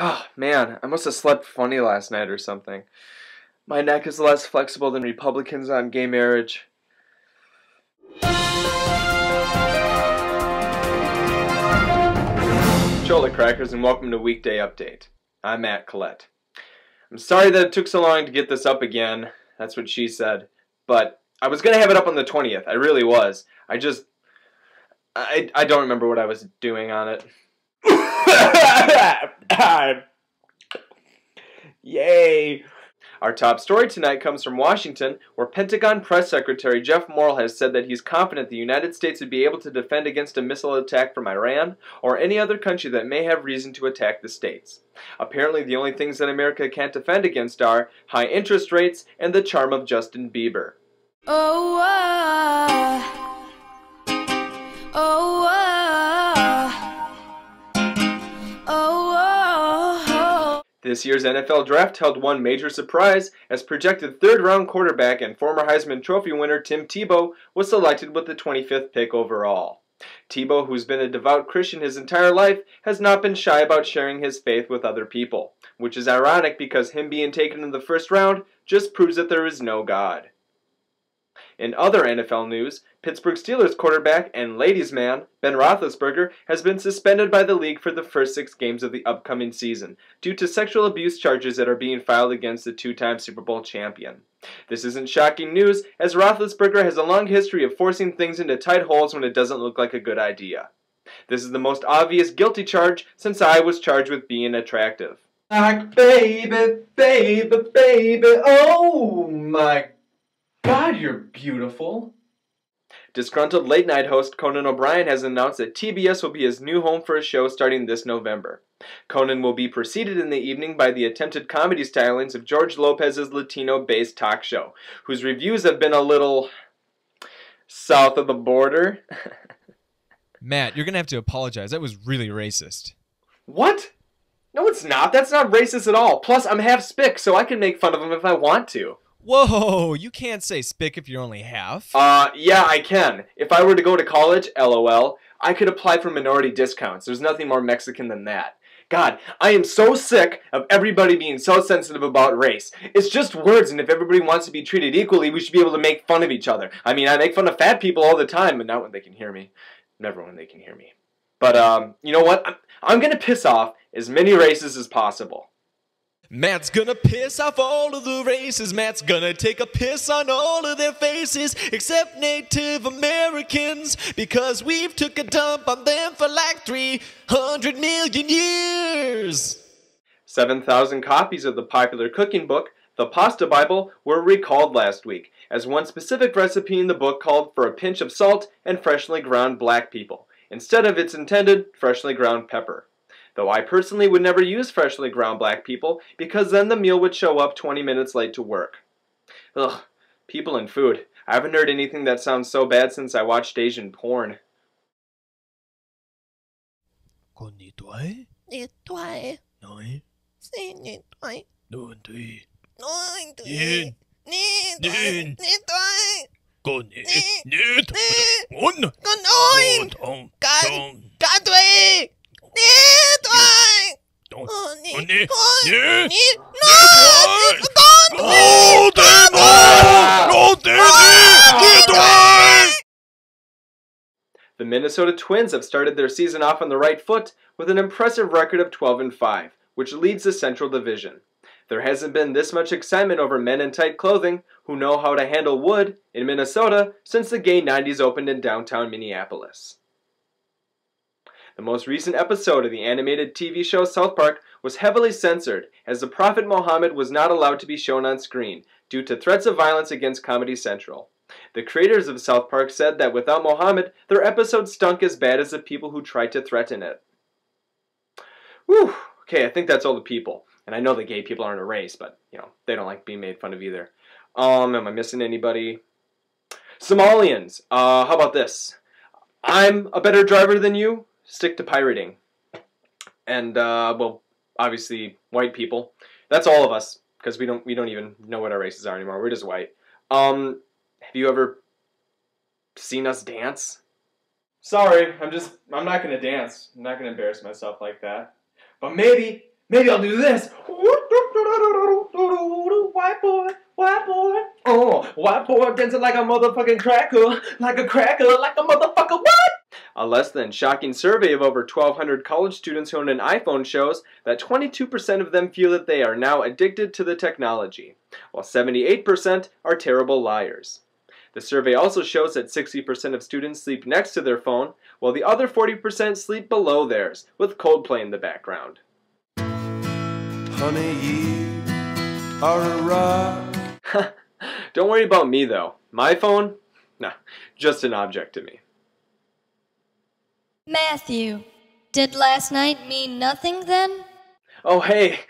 Oh, man, I must have slept funny last night or something. My neck is less flexible than Republicans on gay marriage. Chola crackers and welcome to Weekday Update. I'm Matt Collette. I'm sorry that it took so long to get this up again. That's what she said. But I was going to have it up on the 20th. I really was. I don't remember what I was doing on it. Yay! Our top story tonight comes from Washington, where Pentagon Press Secretary Jeff Morrell has said that he's confident the United States would be able to defend against a missile attack from Iran or any other country that may have reason to attack the states. Apparently, the only things that America can't defend against are high interest rates and the charm of Justin Bieber. This year's NFL Draft held one major surprise, as projected third-round quarterback and former Heisman Trophy winner Tim Tebow was selected with the 25th pick overall. Tebow, who's been a devout Christian his entire life, has not been shy about sharing his faith with other people, which is ironic because him being taken in the first round just proves that there is no God. In other NFL news, Pittsburgh Steelers quarterback and ladies' man Ben Roethlisberger has been suspended by the league for the first 6 games of the upcoming season due to sexual abuse charges that are being filed against the 2-time Super Bowl champion. This isn't shocking news, as Roethlisberger has a long history of forcing things into tight holes when it doesn't look like a good idea. This is the most obvious guilty charge since I was charged with being attractive. Like baby, baby, baby, oh my God, you're beautiful. Disgruntled late-night host Conan O'Brien has announced that TBS will be his new home for a show starting this November. Conan will be preceded in the evening by the attempted comedy stylings of George Lopez's Latino-based talk show, whose reviews have been a little south of the border. Matt, you're going to have to apologize. That was really racist. What? No, it's not. That's not racist at all. Plus, I'm half Spic, so I can make fun of him if I want to. Whoa, you can't say Spic if you're only half. Yeah, I can. If I were to go to college, LOL, I could apply for minority discounts. There's nothing more Mexican than that. God, I am so sick of everybody being so sensitive about race. It's just words, and if everybody wants to be treated equally, we should be able to make fun of each other. I mean, I make fun of fat people all the time, but not when they can hear me. Never when they can hear me. But, you know what? I'm gonna piss off as many races as possible. Matt's gonna piss off all of the races. Matt's gonna take a piss on all of their faces, except Native Americans, because we've took a dump on them for like 300 million years. 7,000 copies of the popular cooking book, The Pasta Bible, were recalled last week, as one specific recipe in the book called for a pinch of salt and freshly ground black people, instead of its intended freshly ground pepper. Though I personally would never use freshly ground black people, because then the meal would show up 20 minutes late to work. Ugh, people and food. I haven't heard anything that sounds so bad since I watched Asian porn. Konnichiwa. Nitwai. Noi. Si nitwai. Nitwai. Nitwai. Nitwai. Nitwai. Konni. Nit. On. Konnoin. Kadwai. Nitwai. Konni. The Minnesota Twins have started their season off on the right foot with an impressive record of 12-5, which leads the Central Division. There hasn't been this much excitement over men in tight clothing who know how to handle wood in Minnesota since the gay 90s opened in downtown Minneapolis. The most recent episode of the animated TV show South Park was heavily censored, as the Prophet Muhammad was not allowed to be shown on screen due to threats of violence against Comedy Central. The creators of South Park said that without Muhammad, their episode stunk as bad as the people who tried to threaten it. Whew, okay, I think that's all the people. And I know the gay people aren't a race, but, you know, they don't like being made fun of either. Am I missing anybody? Somalians, how about this? I'm a better driver than you. Stick to pirating. And, well, obviously, white people. That's all of us, because we don't even know what our races are anymore. We're just white. Have you ever seen us dance? Sorry, I'm not gonna dance. I'm not gonna embarrass myself like that. But maybe Maybe I'll do this. White boy, white boy. Oh, white boy dancing like a motherfucking cracker, like a motherfucker what? A less than shocking survey of over 1,200 college students who own an iPhone shows that 22% of them feel that they are now addicted to the technology, while 78% are terrible liars. The survey also shows that 60% of students sleep next to their phone, while the other 40% sleep below theirs, with Coldplay in the background. Honey, you are a rock. Don't worry about me though. My phone? Nah, just an object to me. Matthew, did last night mean nothing then? Oh hey,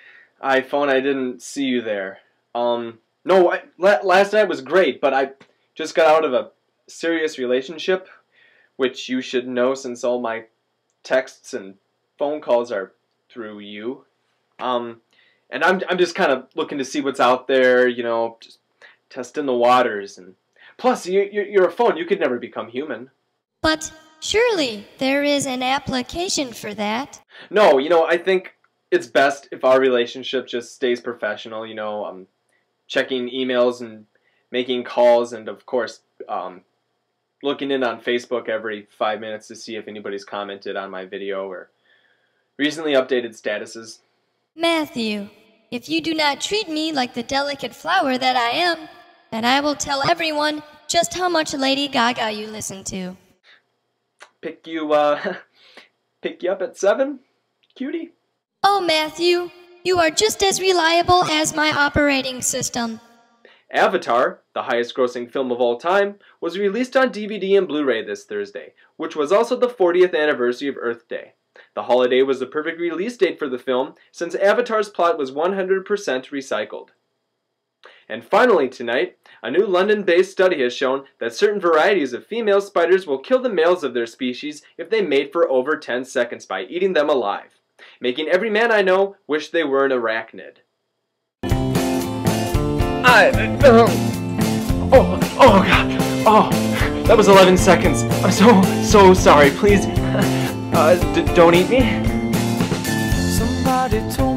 iPhone, I didn't see you there. No, last night was great, but I just got out of a serious relationship, which you should know since all my texts and phone calls are through you. And I'm just kind of looking to see what's out there, you know, just testing the waters. And plus, you're a phone. You could never become human. But surely there is an application for that. No, you know, I think it's best if our relationship just stays professional. You know, checking emails and making calls, and of course, looking in on Facebook every 5 minutes to see if anybody's commented on my video or recently updated statuses. Matthew, if you do not treat me like the delicate flower that I am, then I will tell everyone just how much Lady Gaga you listen to. Pick you up at 7, cutie? Oh, Matthew, you are just as reliable as my operating system. Avatar, the highest-grossing film of all time, was released on DVD and Blu-ray this Thursday, which was also the 40th anniversary of Earth Day. The holiday was the perfect release date for the film, since Avatar's plot was 100% recycled. And finally tonight, a new London-based study has shown that certain varieties of female spiders will kill the males of their species if they mate for over 10 seconds by eating them alive, making every man I know wish they were an arachnid. Oh god, oh, that was 11 seconds. I'm so sorry, please, don't eat me. Somebody told